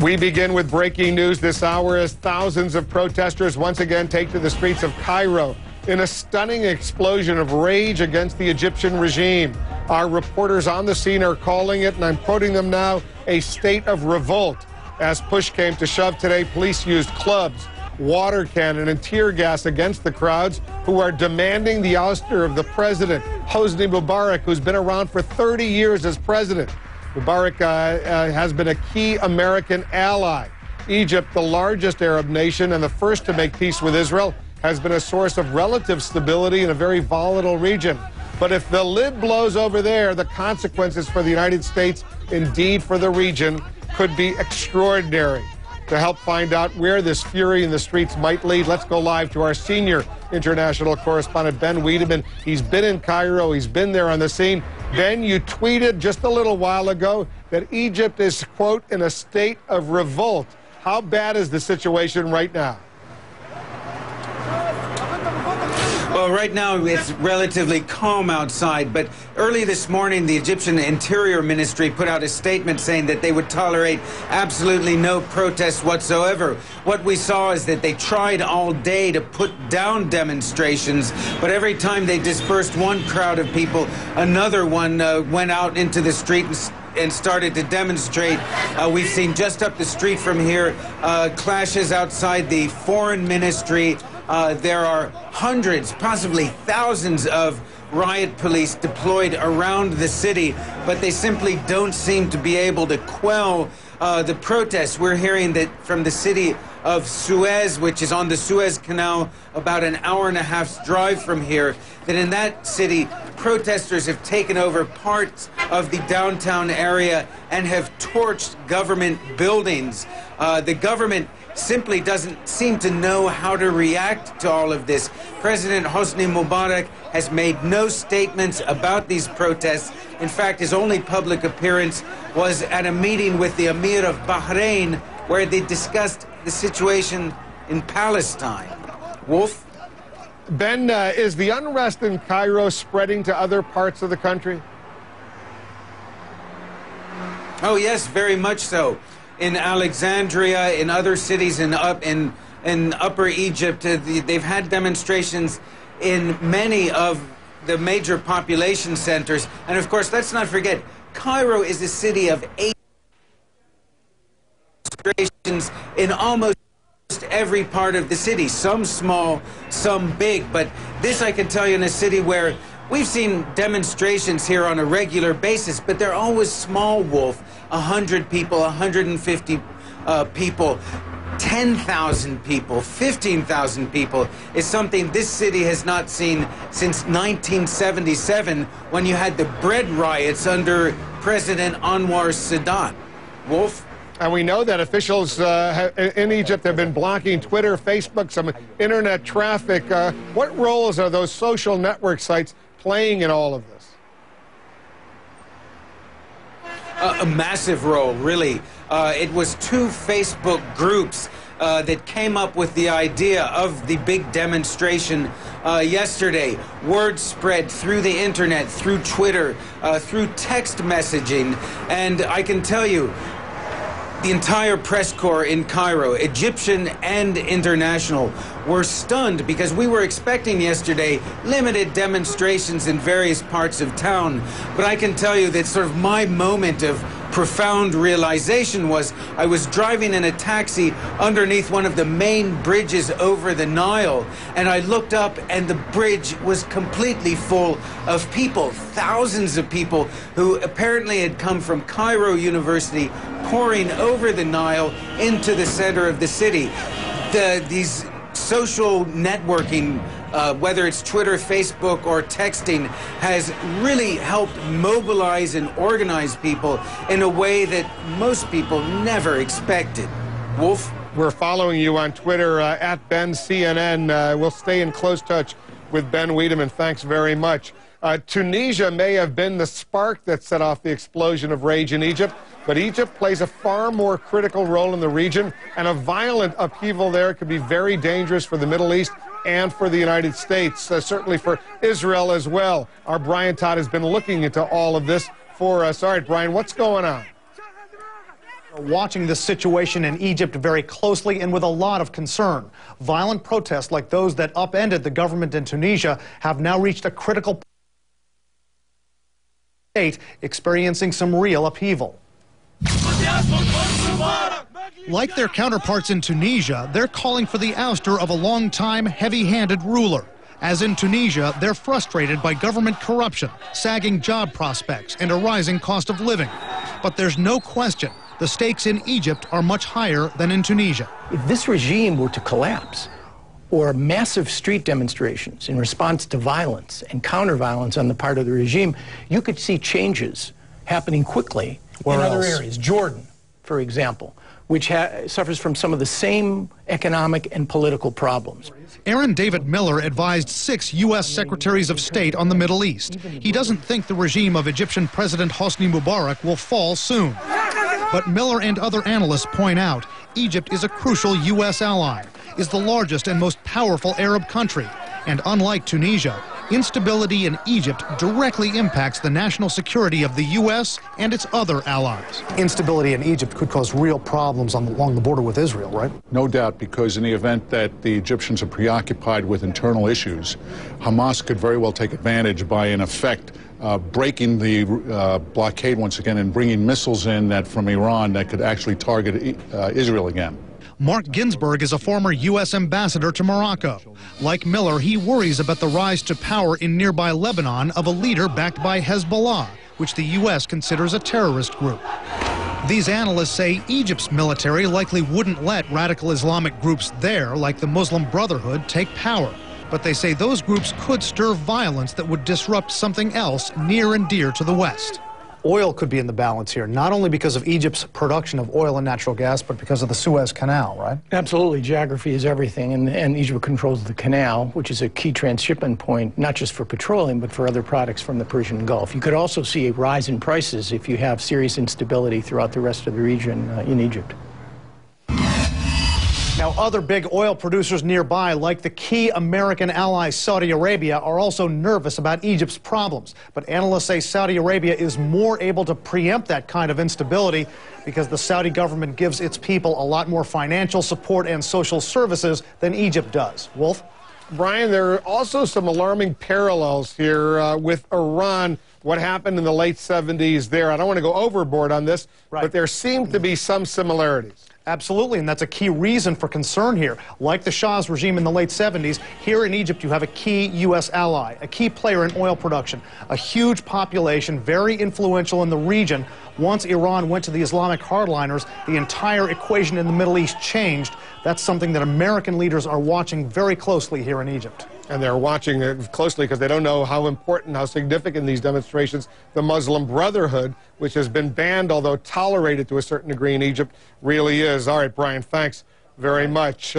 We begin with breaking news this hour as thousands of protesters once again take to the streets of Cairo in a stunning explosion of rage against the Egyptian regime. Our reporters on the scene are calling it, and I'm quoting them now, a state of revolt. As push came to shove today, police used clubs, water cannon, and tear gas against the crowds who are demanding the ouster of the president, Hosni Mubarak, who's been around for 30 years as president. Mubarak has been a key American ally. Egypt, the largest Arab nation and the first to make peace with Israel, has been a source of relative stability in a very volatile region. But if the lid blows over there, the consequences for the United States, indeed for the region, could be extraordinary. To help find out where this fury in the streets might lead, let's go live to our senior international correspondent, Ben Wiedemann. He's been in Cairo. He's been there on the scene. Ben, you tweeted just a little while ago that Egypt is, quote, in a state of revolt. How bad is the situation right now? Well, right now it's relatively calm outside, but early this morning the Egyptian Interior Ministry put out a statement saying that they would tolerate absolutely no protests whatsoever. What we saw is that they tried all day to put down demonstrations, but every time they dispersed one crowd of people, another one went out into the street and started to demonstrate. We've seen just up the street from here clashes outside the Foreign Ministry. There are hundreds, possibly thousands of riot police deployed around the city, but they simply don't seem to be able to quell the protests. We're hearing that from the city of Suez, which is on the Suez Canal, about an hour and a half's drive from here, that in that city, protesters have taken over parts of the downtown area and have torched government buildings. The government simply doesn't seem to know how to react to all of this. President Hosni Mubarak has made no statements about these protests. In fact, his only public appearance was at a meeting with the Emir of Bahrain, where they discussed the situation in Palestine. Wolf? Ben, is the unrest in Cairo spreading to other parts of the country? Oh, yes, very much so. In Alexandria, in other cities in Upper Egypt, they've had demonstrations in many of the major population centers. And of course, let's not forget, Cairo is a city of 8 demonstrations in almost every part of the city, some small, some big. But this I can tell you, in a city where we've seen demonstrations here on a regular basis, but they're always small, Wolf. 100 people, 150 people, 10,000 people, 15,000 people is something this city has not seen since 1977, when you had the bread riots under President Anwar Sadat. Wolf? And we know that officials in Egypt have been blocking Twitter, Facebook, some internet traffic. What roles are those social network sites playing in all of this? A massive role, really. It was 2 Facebook groups that came up with the idea of the big demonstration yesterday. Word spread through the internet, through Twitter, through text messaging, and I can tell you, the entire press corps in Cairo, Egyptian and international, were stunned because we were expecting yesterday limited demonstrations in various parts of town. But I can tell you that sort of my moment of profound realization was I was driving in a taxi underneath one of the main bridges over the Nile, and I looked up and the bridge was completely full of people, thousands of people who apparently had come from Cairo University, pouring over the Nile into the center of the city. These social networking, whether it's Twitter, Facebook, or texting, has really helped mobilize and organize people in a way that most people never expected. Wolf? We're following you on Twitter, at BenCNN. We'll stay in close touch with Ben Wiedemann. Thanks very much. Tunisia may have been the spark that set off the explosion of rage in Egypt, but Egypt plays a far more critical role in the region, and a violent upheaval there could be very dangerous for the Middle East and for the United States, certainly for Israel as well. Our Brian Todd has been looking into all of this for us. All right, Brian, what's going on? We're watching this situation in Egypt very closely and with a lot of concern. Violent protests like those that upended the government in Tunisia have now reached a critical state, experiencing some real upheaval. Like their counterparts in Tunisia, they're calling for the ouster of a long-time, heavy-handed ruler. As in Tunisia, they're frustrated by government corruption, sagging job prospects, and a rising cost of living. But there's no question the stakes in Egypt are much higher than in Tunisia. If this regime were to collapse, or massive street demonstrations in response to violence and counter-violence on the part of the regime, you could see changes happening quickly in other areas. Jordan, for example, which suffers from some of the same economic and political problems. Aaron David Miller advised 6 U.S. Secretaries of State on the Middle East. He doesn't think the regime of Egyptian President Hosni Mubarak will fall soon. But Miller and other analysts point out Egypt is a crucial U.S. ally, is the largest and most powerful Arab country, and unlike Tunisia, instability in Egypt directly impacts the national security of the U.S. and its other allies. Instability in Egypt could cause real problems along the border with Israel, right? No doubt, because in the event that the Egyptians are preoccupied with internal issues, Hamas could very well take advantage by, in effect, breaking the blockade once again and bringing missiles in from Iran that could actually target Israel again. Mark Ginsburg is a former U.S. ambassador to Morocco. Like Miller, he worries about the rise to power in nearby Lebanon of a leader backed by Hezbollah, which the U.S. considers a terrorist group. These analysts say Egypt's military likely wouldn't let radical Islamic groups there, like the Muslim Brotherhood, take power. But they say those groups could stir violence that would disrupt something else near and dear to the West. Oil could be in the balance here, not only because of Egypt's production of oil and natural gas, but because of the Suez Canal, right? Absolutely. Geography is everything, and Egypt controls the canal, which is a key transshipment point, not just for petroleum, but for other products from the Persian Gulf. You could also see a rise in prices if you have serious instability throughout the rest of the region in Egypt. Now, other big oil producers nearby, like the key American ally Saudi Arabia, are also nervous about Egypt's problems. But analysts say Saudi Arabia is more able to preempt that kind of instability because the Saudi government gives its people a lot more financial support and social services than Egypt does. Wolf? Brian, there are also some alarming parallels here with Iran. What happened in the late 70s there. I don't want to go overboard on this, but there seem to be some similarities. Absolutely, and that's a key reason for concern here. Like the Shah's regime in the late 70s, here in Egypt you have a key U.S. ally, a key player in oil production, a huge population, very influential in the region. Once Iran went to the Islamic hardliners, the entire equation in the Middle East changed. That's something that American leaders are watching very closely here in Egypt. And they're watching it closely because they don't know how important, how significant these demonstrations, the Muslim Brotherhood, which has been banned, although tolerated to a certain degree in Egypt, really is. All right, Brian, thanks very much.